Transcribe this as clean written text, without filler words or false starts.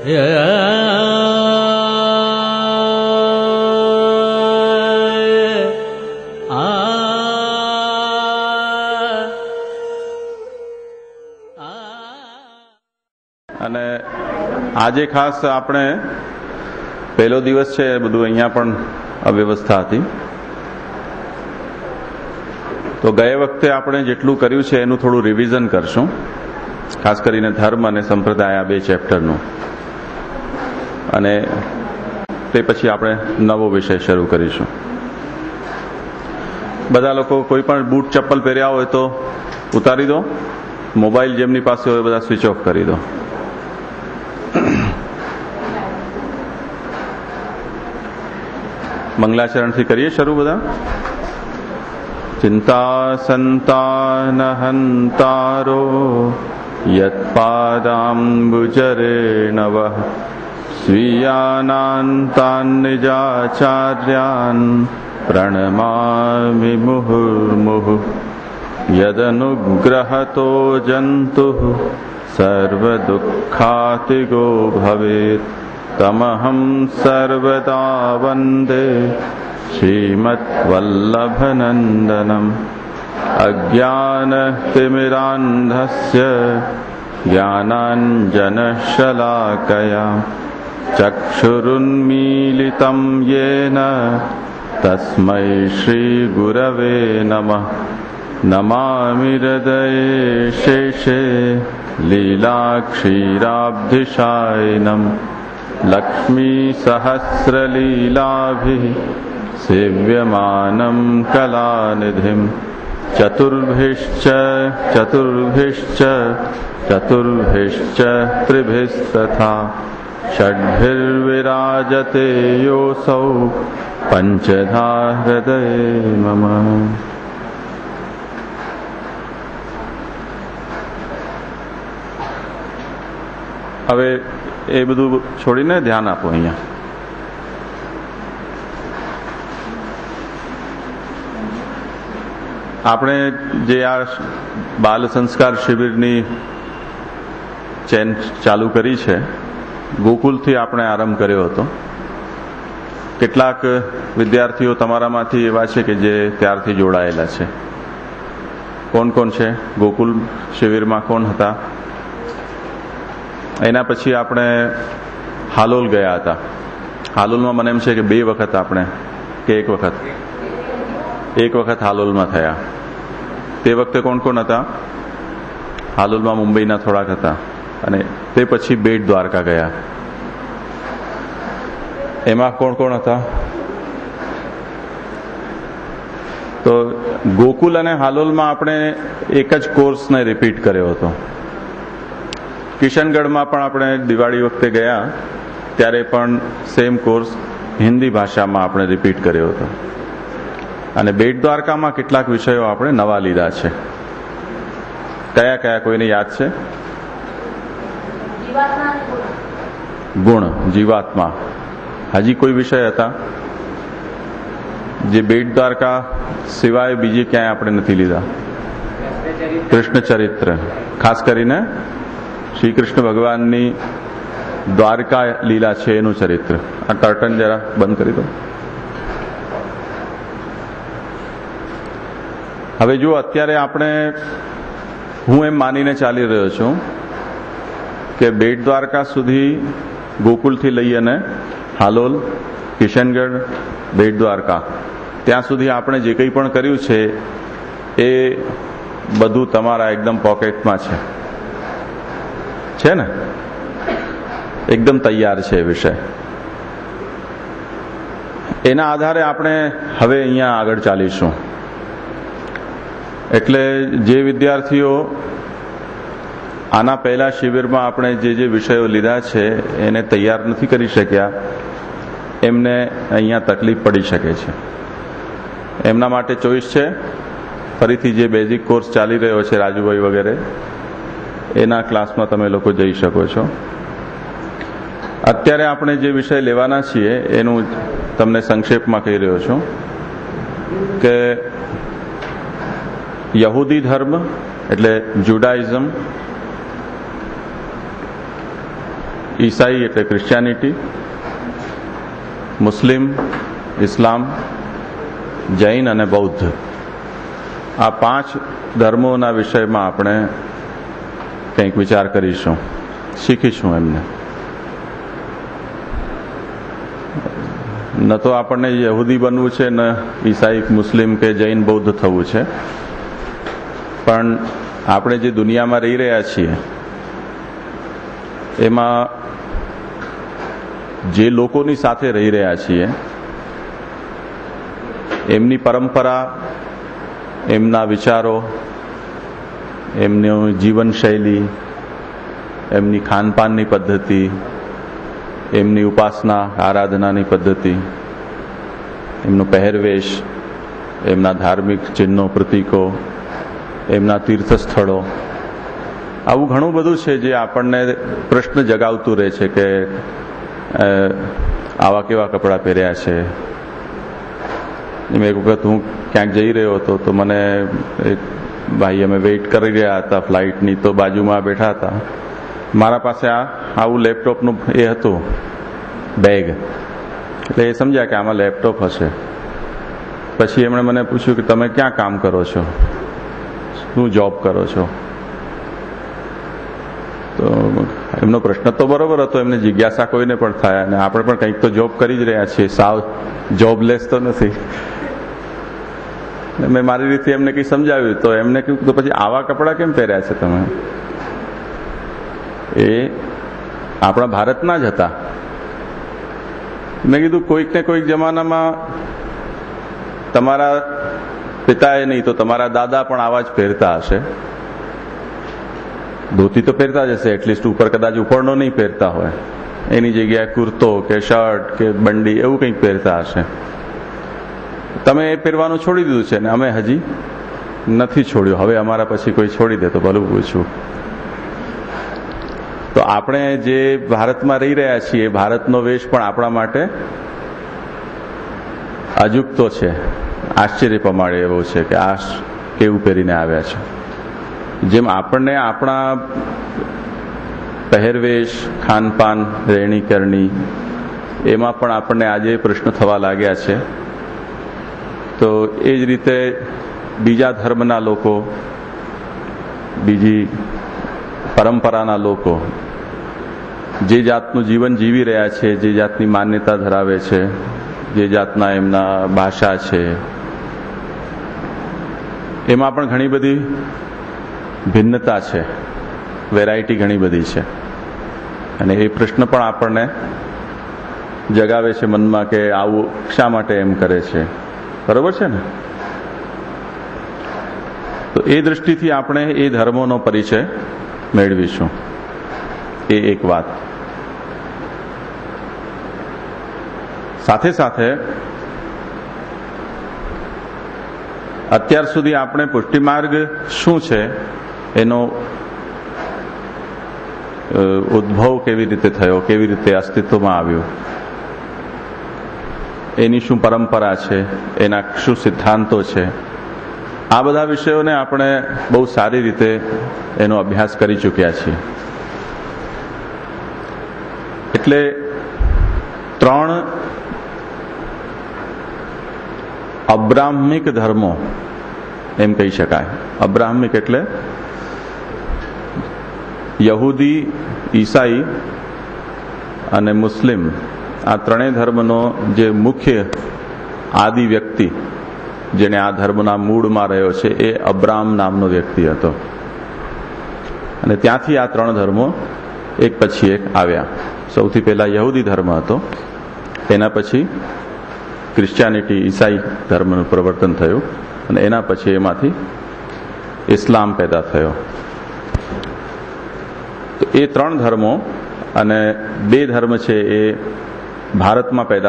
અને આજે ખાસ આપણે પહેલો દિવસ છે, બધું અહીંયા પણ અવ્યવસ્થા હતી. તો ગયા વખતે આપણે જેટલું કર્યું છે એનું થોડું રિવિઝન કરશું, ખાસ કરીને ધર્મ અને સંપ્રદાય આ બે ચેપ્ટરનું. અને તે પછી આપણે નવો વિષય શરૂ કરીશું. બધા લોકો કોઈ પણ બૂટ ચપ્પલ પહેર્યા હોય તો ઉતારી દો. મોબાઈલ જેમની પાસે હોય બધા સ્વિચ ઓફ કરી દો. મંગલાચરણથી કરીએ શરૂ બધા. ચિંતા સંતાનહંતારો યત્પાદાંબુજરેણવ સ્વીયાનાંતાન નિજાચાર્યાન પ્રણમામિ મુહુર્મુહુ યદનુગ્રહતો જંતુઃ સર્વદુઃખાતિગો ભવેત તમહં સર્વદા વંદે શ્રીમદ્વલ્લભનંદનમ. અજ્ઞાનતિમિરાન્ધસ્ય જ્ઞાનાંજનશલાકયા ચક્ષુરુન્મીલિतं યેન તસ્મૈ શ્રીગુરવે નમઃ. નમામિ હૃદયે શેષે લીલાક્ષીરાબ્ધિશાયિનમ લક્ષ્મી સહસ્રલીલાભિ સેવ્યમાનમ કલાનિધિમ. ચતુર્ભિશ્ચ ચતુર્ભિશ્ચ ચતુર્ભિશ્ચ ત્રિભિસ્તથા ષડ્ભિર્વિરાજતે યોऽસૌ પંચધા હૃદયે મમ. હવે એ બધું છોડીને ધ્યાન આપો. અહીંયા આપણે જે આ બાલ સંસ્કાર શિબિરની ચેન ચાલુ કરી છે, ગોકુલથી આપણે આરંભ કર્યો હતો. કેટલાક વિદ્યાર્થીઓ તમારામાંથી એવા છે કે જે ત્યારથી જોડાયેલા છે. કોણ કોણ છે ગોકુલ શિબિરમાં? કોણ હતા? એના પછી આપણે હાલોલ ગયા હતા. હાલોલમાં મને એમ છે કે 2 વખત આપણે, કે 1 વખત? 1 વખત હાલોલમાં થયા. તે વખતે કોણ કોણ હતા? હાલોલમાં મુંબઈના થોડાક હતા. અને તે પછી બેટ દ્વારકા ગયા. એમાં કોણ કોણ હતા? તો ગોકુલ અને હાલોલમાં આપણે એક જ કોર્સને રિપીટ કર્યો હતો. કિશનગઢમાં પણ આપણે દિવાળી વખતે ગયા ત્યારે પણ સેમ કોર્સ હિન્દી ભાષામાં આપણે રિપીટ કર્યો હતો. અને બેટ દ્વારકામાં કેટલાક વિષયો આપણે નવા લીધા છે. કયા કયા કોઈને યાદ છે? ગુણ, જીવાત્મા. હજી કોઈ વિષય હતા જે બેટ દ્વારકા સિવાય બીજે ક્યાંય આપણે નથી લીધા? કૃષ્ણ ચરિત્ર, ખાસ કરીને શ્રી કૃષ્ણ ભગવાનની દ્વારકા લીલા છે એનું ચરિત્ર. આ કર્ટન જરા બંધ કરી દો. હવે જો અત્યારે આપણે, હું એમ માનીને ચાલી રહ્યો છું કે બેટ દ્વારકા સુધી, ગોકુલથી લઈ અને હાલોલ, કિશનગઢ, બેટ દ્વારકા, ત્યાં સુધી આપણે જે કંઈ પણ કર્યું છે એ બધું તમારા એકદમ પોકેટમાં છે ને? એકદમ તૈયાર છે એ વિષય. એના આધારે આપણે હવે અહીંયા આગળ ચાલીશું. એટલે જે વિદ્યાર્થીઓ આના પહેલા શિબિરમાં આપણે જે વિષયો લીધા છે એને તૈયાર નથી કરી શક્યા, એમને અહીંયા તકલીફ પડી શકે છે. એમના માટે ચોઈસ છે, ફરીથી જે બેઝિક કોર્સ ચાલી રહ્યો છે રાજુભાઈ વગેરે, એના ક્લાસમાં તમે લોકો જઈ શકો છો. અત્યારે આપણે જે વિષય લેવાના છીએ એનું તમને સંક્ષેપમાં કહી રહ્યો છું કે યહૂદી ધર્મ એટલે જુડાઇઝમ, ઈસાઈ એટલે ક્રિશ્ચિયાનિટી, મુસ્લિમ, ઇસ્લામ, જૈન અને બૌદ્ધ, આ 5 ધર્મોના વિષયમાં આપણે કંઈક વિચાર કરીશું, શીખીશું એમને. ન તો આપણને યહૂદી બનવું છે, ન ઈસાઈ, મુસ્લિમ કે જૈન, બૌદ્ધ થવું છે, પણ આપણે જે દુનિયામાં રહી રહ્યા છીએ એમાં જે લોકોની સાથે રહી રહ્યા છીએ એમની પરંપરા, એમના વિચારો, એમની જીવનશૈલી, એમની ખાનપાનની પદ્ધતિ, એમની ઉપાસના આરાધનાની પદ્ધતિ, એમનો પહેરવેશ, એમના ધાર્મિક ચિહ્નો, પ્રતીકો, એમના તીર્થ સ્થળો, આવું ઘણું બધું છે જે આપણને પ્રશ્ન જગાવતું રહે છે કે આવા કેવા કપડાં પહેર્યા છે. એક વખત હું ક્યાંક જઈ રહ્યો હતો તો મને એક ભાઈ, અમે વેઇટ કરી રહ્યા હતા ફ્લાઇટની, તો બાજુમાં બેઠા હતા, મારા પાસે આવું લેપટોપનું એ હતું બેગ, એટલે એ સમજ્યા કે આમાં લેપટોપ હશે. પછી એમણે મને પૂછ્યું કે તમે ક્યાં કામ કરો છો, શું જોબ કરો છો? તો એમનો પ્રશ્ન તો બરોબર હતો, એમને જિજ્ઞાસા કોઈને પણ થાય, અને આપણે પણ કંઈક તો જોબ કરી જ રહ્યા છીએ, સાવ જોબલેસ તો નથી. મેં મારી રીતે એમને કંઈ સમજાવ્યું તો એમને કહ્યું તો પછી આવા કપડાં કેમ પહેર્યા છે તમે? એ આપણા ભારતના જ હતા. મેં કીધું કોઈક ને કોઈક જમાનામાં તમારા પિતાએ નહીં તો તમારા દાદા પણ આવા જ પહેરતા હશે. ધોતી તો પહેરતા જ હશે, એટલીસ્ટ ઉપર કદાચ ઉપરનો નહીં પહેરતા હોય, એની જગ્યાએ કુર્તો કે શર્ટ કે બંડી એવું કંઈક પહેરતા હશે. તમે એ પહેરવાનું છોડી દીધું છે ને અમે હજી નથી છોડ્યું, હવે અમારા પછી કોઈ છોડી દે તો ભલું પૂછું. તો આપણે જે ભારતમાં રહી રહ્યા છીએ, ભારતનો વેશ પણ આપણા માટે અજુકતો છે, આશ્ચર્ય પમાડે એવો છે કે આ કેવું પહેરીને આવ્યા છે. જેમ આપણને આપણા પહેરવેશ, ખાનપાન, રહેણી કરણી એમાં પણ આપણને આજે પ્રશ્ન થવા લાગ્યા છે, તો એ જ રીતે બીજા ધર્મના લોકો, બીજી પરંપરાના લોકો જે જાતનું જીવન જીવી રહ્યા છે, જે જાતની માન્યતા ધરાવે છે, જે જાતના એમના ભાષા છે, એમાં પણ ઘણી બધી ભિન્નતા છે, વેરાયટી ઘણી બધી છે. અને એ પ્રશ્ન પણ આપણને જગાવે છે મનમાં કે આવું શા માટે એમ કરે છે, બરોબર છે ને? તો એ દૃષ્ટિથી આપણે એ ધર્મોનો પરિચય મેળવીશું. એ એક વાત. સાથે સાથે અત્યાર સુધી આપણે પુષ્ટિમાર્ગ શું છે, એનો ઉદ્ભવ કેવી રીતે થયો, કેવી રીતે અસ્તિત્વમાં આવ્યું, એની શું પરંપરા છે, એના શું સિદ્ધાંતો છે, આ બધા વિષયોને આપણે બહુ સારી રીતે એનો અભ્યાસ કરી ચૂક્યા છીએ. એટલે 3 અબ્રાહ્મિક ધર્મો એમ કહી શકાય. અબ્રાહ્મિક એટલે યહૂદી, ઈસાઈ અને મુસ્લિમ, આ 3 ધર્મનો જે મુખ્ય આદિ વ્યક્તિ જેને આ ધર્મના મૂળમાં રહ્યો છે એ અબ્રાહમ નામનો વ્યક્તિ હતો. અને ત્યાંથી આ 3 ધર્મો એક પછી એક આવ્યા. સૌથી પહેલા યહૂદી ધર્મ હતો, એના પછી ક્રિશ્ચિયાનિટી, ઈસાઈ ધર્મનું પ્રવર્તન થયું, અને એના પછી એમાંથી ઇસ્લામ પેદા થયો. તો એ 3 ધર્મો અને 2 ધર્મ છે એ ભારતમાં પેદા